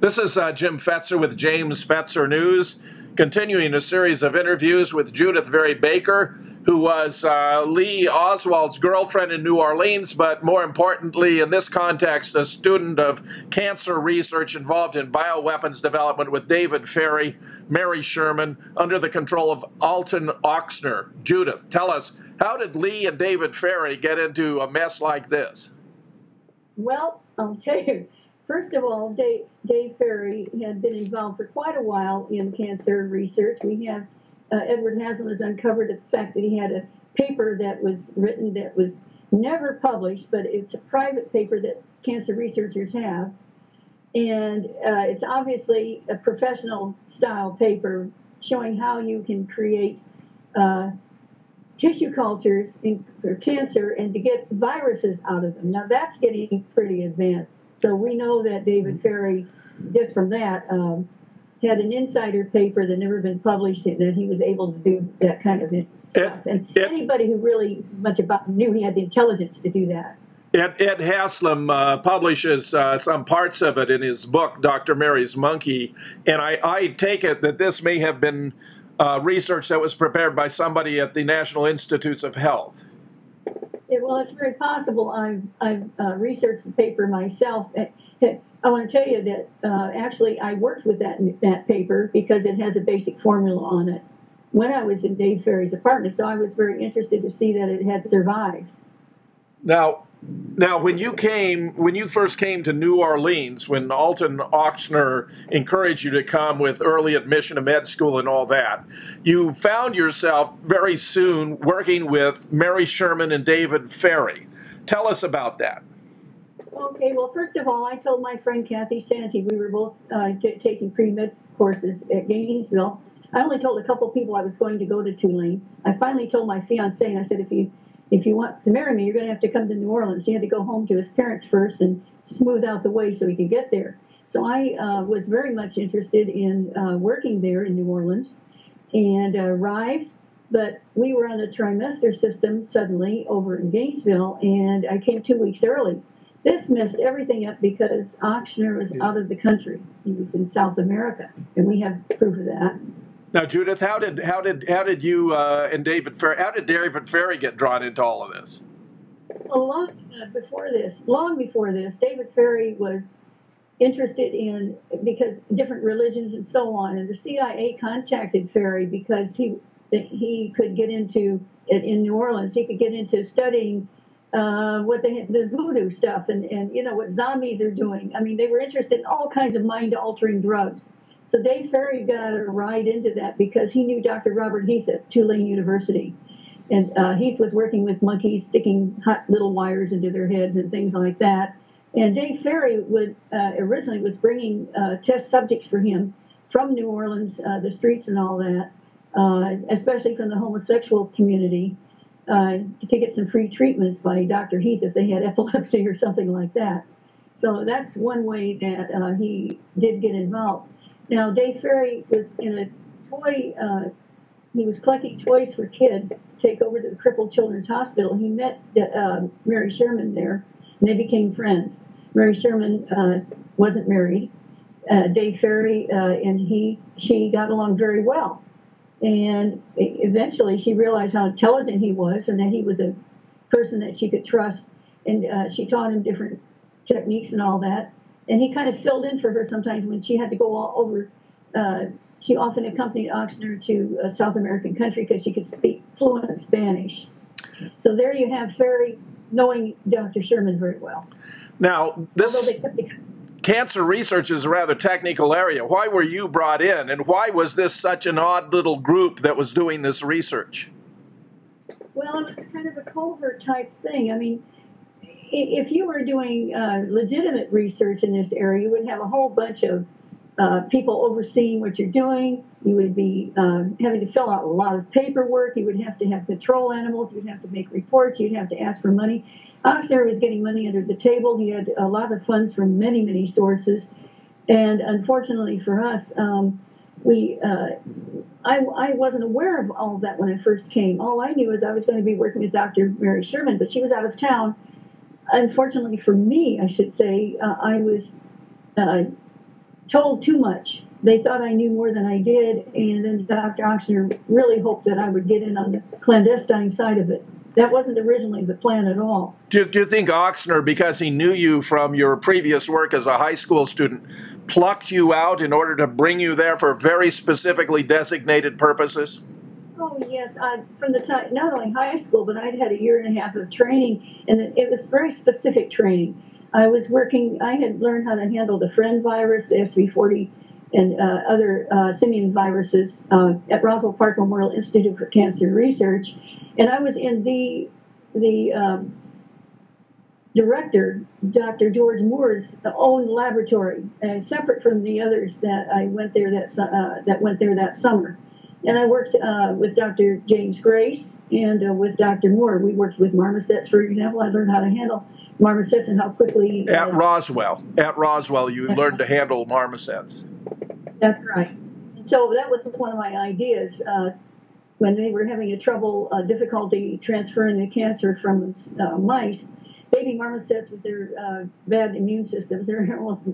This is Jim Fetzer with James Fetzer News, continuing a series of interviews with Judyth Vary Baker, who was Lee Oswald's girlfriend in New Orleans, but more importantly, in this context, a student of cancer research involved in bioweapons development with David Ferrie, Mary Sherman, under the control of Alton Ochsner. Judyth, tell us, how did Lee and David Ferrie get into a mess like this? Well, I'll tell you. First of all, Dave Ferrie had been involved for quite a while in cancer research. We have Edward Haslam has uncovered the fact that he had a paper that was written that was never published, but it's a private paper that cancer researchers have. And it's obviously a professional style paper showing how you can create tissue cultures for cancer and to get viruses out of them. Now that's getting pretty advanced. So we know that David Ferrie, just from that, had an insider paper that never been published, that he was able to do that kind of stuff. And anybody who really much about knew he had the intelligence to do that. Ed Haslam publishes some parts of it in his book, Dr. Mary's Monkey, and I take it that this may have been research that was prepared by somebody at the National Institutes of Health. Well, it's very possible. I've researched the paper myself. I want to tell you that actually I worked with that paper because it has a basic formula on it when I was in Dave Ferrie's apartment. So I was very interested to see that it had survived. Now, when you first came to New Orleans, when Alton Ochsner encouraged you to come with early admission to med school and all that, you found yourself very soon working with Mary Sherman and David Ferrie. Tell us about that. Okay, well, first of all, I told my friend Kathy Santee, we were both taking pre-med courses at Gainesville. I only told a couple people I was going to go to Tulane. I finally told my fiancé, and I said, if you want to marry me, you're going to have to come to New Orleans. He had to go home to his parents first and smooth out the way so he could get there. So I was very much interested in working there in New Orleans and arrived, but we were on a trimester system suddenly over in Gainesville, and I came 2 weeks early. This messed everything up because Ochsner was out of the country. He was in South America, and we have proof of that. Now, Judyth, how did you and David Ferrie get drawn into all of this? Well, long before this, David Ferrie was interested in, because different religions and so on, and the CIA contacted Ferrie because he could get into it in New Orleans. He could get into studying the voodoo stuff and what zombies are doing. I mean, they were interested in all kinds of mind-altering drugs. So Dave Ferrie got a ride into that because he knew Dr. Robert Heath at Tulane University. And Heath was working with monkeys, sticking hot little wires into their heads and things like that. And Dave Ferrie originally was bringing test subjects for him from New Orleans, the streets and all that, especially from the homosexual community, to get some free treatments by Dr. Heath if they had epilepsy or something like that. So that's one way that he did get involved. Now, Dave Ferrie was in a toy, he was collecting toys for kids to take over to the Crippled Children's Hospital. He met Mary Sherman there, and they became friends. Mary Sherman wasn't married. Dave Ferrie and she got along very well. And eventually she realized how intelligent he was and that he was a person that she could trust. And she taught him different techniques and all that. And he kind of filled in for her sometimes when she had to go all over. She often accompanied Ochsner to a South American country because she could speak fluent Spanish. So there you have Ferrie knowing Dr. Sherman very well. Now, cancer research is a rather technical area. Why were you brought in, and why was this such an odd little group that was doing this research? Well, it was kind of a covert type thing. I mean, if you were doing legitimate research in this area, you would have a whole bunch of people overseeing what you're doing. You would be having to fill out a lot of paperwork. You would have to have control animals. You'd have to make reports. You'd have to ask for money. Ochsner was getting money under the table. He had a lot of funds from many, many sources. And unfortunately for us, I wasn't aware of all of that when I first came. All I knew is I was going to be working with Dr. Mary Sherman, but she was out of town. Unfortunately for me, I should say, I was told too much. They thought I knew more than I did, and then Dr. Ochsner really hoped that I would get in on the clandestine side of it. That wasn't originally the plan at all. Do you think Ochsner, because he knew you from your previous work as a high school student, plucked you out in order to bring you there for very specifically designated purposes? Oh, yes. From the time, not only high school, but I'd had a year and a half of training, and it was very specific training. I had learned how to handle the friend virus, the SV40, and other simian viruses at Roswell Park Memorial Institute for Cancer Research. And I was in the director, Dr. George Moore's own laboratory, separate from the others that I went there that summer. And I worked with Dr. James Grace and with Dr. Moore. We worked with marmosets, for example. I learned how to handle marmosets and how quickly... At Roswell, you learned to handle marmosets. That's right. And so that was one of my ideas. When they were having difficulty transferring the cancer from mice, baby marmosets with their bad immune systems, their almost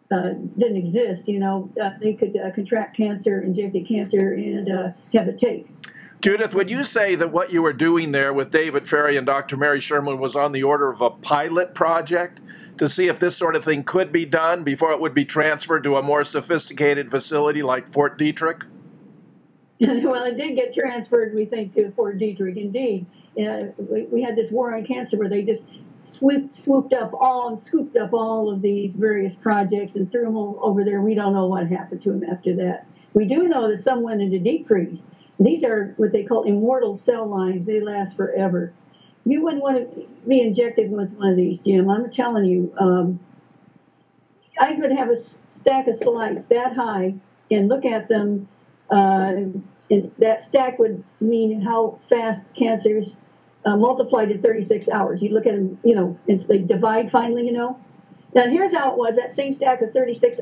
didn't exist, they could contract cancer, injected cancer, and have it take. Judyth, would you say that what you were doing there with David Ferrie and Dr. Mary Sherman was on the order of a pilot project to see if this sort of thing could be done before it would be transferred to a more sophisticated facility like Fort Detrick? Well, it did get transferred, we think, to Fort Detrick, indeed. We had this war on cancer where they just scooped up all of these various projects and threw them over there. We don't know what happened to them after that. We do know that some went into deep freeze. These are what they call immortal cell lines. They last forever. You wouldn't want to be injected with one of these, Jim. I'm telling you. I could have a stack of slides that high and look at them. And that stack would mean how fast cancers multiplied in 36 hours. You look at them, if they divide finally, Now, here's how it was. That same stack of 36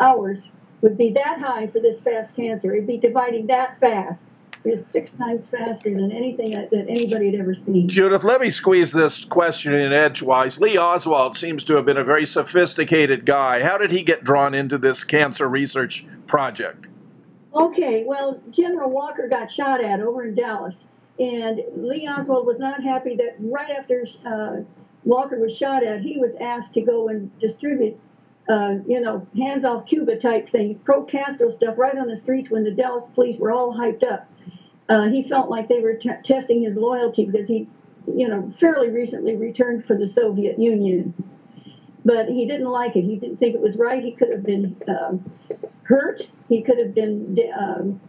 hours would be that high for this fast cancer. It'd be dividing that fast. It's 6 times faster than anything that anybody had ever seen. Judyth, let me squeeze this question in edgewise. Lee Oswald seems to have been a very sophisticated guy. How did he get drawn into this cancer research project? Okay, well, General Walker got shot at over in Dallas, and Lee Oswald was not happy that right after Walker was shot at, he was asked to go and distribute, hands off Cuba type things, pro-Castro stuff right on the streets when the Dallas police were all hyped up. He felt like they were testing his loyalty because he, fairly recently returned from the Soviet Union. But he didn't like it. He didn't think it was right. He could have been hurt. He could have been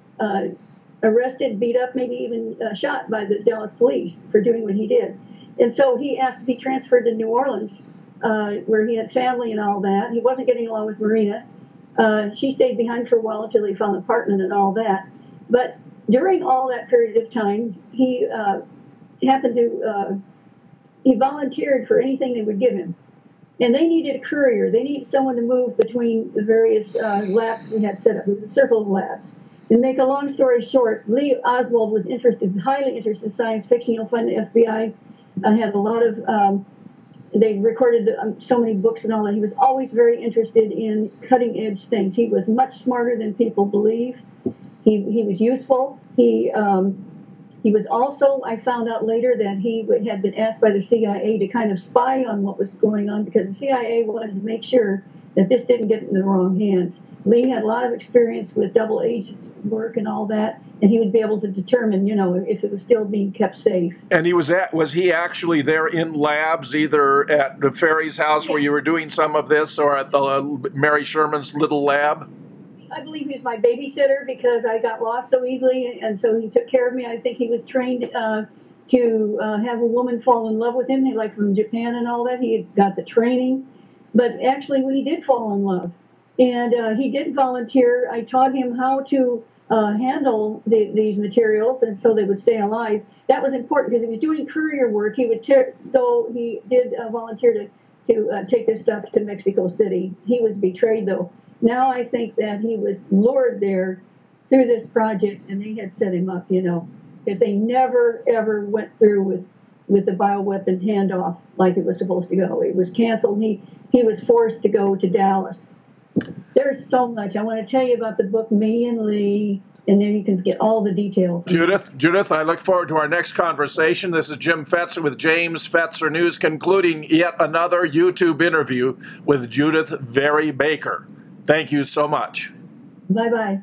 arrested, beat up, maybe even shot by the Dallas police for doing what he did. And so he asked to be transferred to New Orleans, where he had family and all that. He wasn't getting along with Marina. She stayed behind for a while until he found an apartment and all that. But during all that period of time, he he volunteered for anything they would give him. And they needed a courier. They needed someone to move between the various labs we had set up, the circle of labs. To make a long story short, Lee Oswald was highly interested in science fiction. You'll find the FBI had a lot of, they recorded so many books and all that. He was always very interested in cutting edge things. He was much smarter than people believe. He was useful. He was also, I found out later that he had been asked by the CIA to kind of spy on what was going on because the CIA wanted to make sure that this didn't get in the wrong hands. Lee had a lot of experience with double agents work and all that, and he would be able to determine, if it was still being kept safe. And was he actually there in labs, either at the Ferrie's house where you were doing some of this or at the Mary Sherman's little lab? I believe he was my babysitter because I got lost so easily, and so he took care of me. I think he was trained to have a woman fall in love with him, like from Japan and all that. He had got the training. But actually, he did fall in love. And he did volunteer. I taught him how to handle these materials, and so they would stay alive. That was important because he was doing courier work. He would he did volunteer to take this stuff to Mexico City. He was betrayed, though. Now I think that he was lured there through this project, and they had set him up, because they never, ever went through with the bioweapon handoff like it was supposed to go. It was canceled. He was forced to go to Dallas There's so much. I want to tell you about the book Me and Lee, and then you can get all the details. Judyth, I look forward to our next conversation. This is Jim Fetzer with James Fetzer News, concluding yet another YouTube interview with Judyth Vary Baker. Thank you so much. Bye-bye.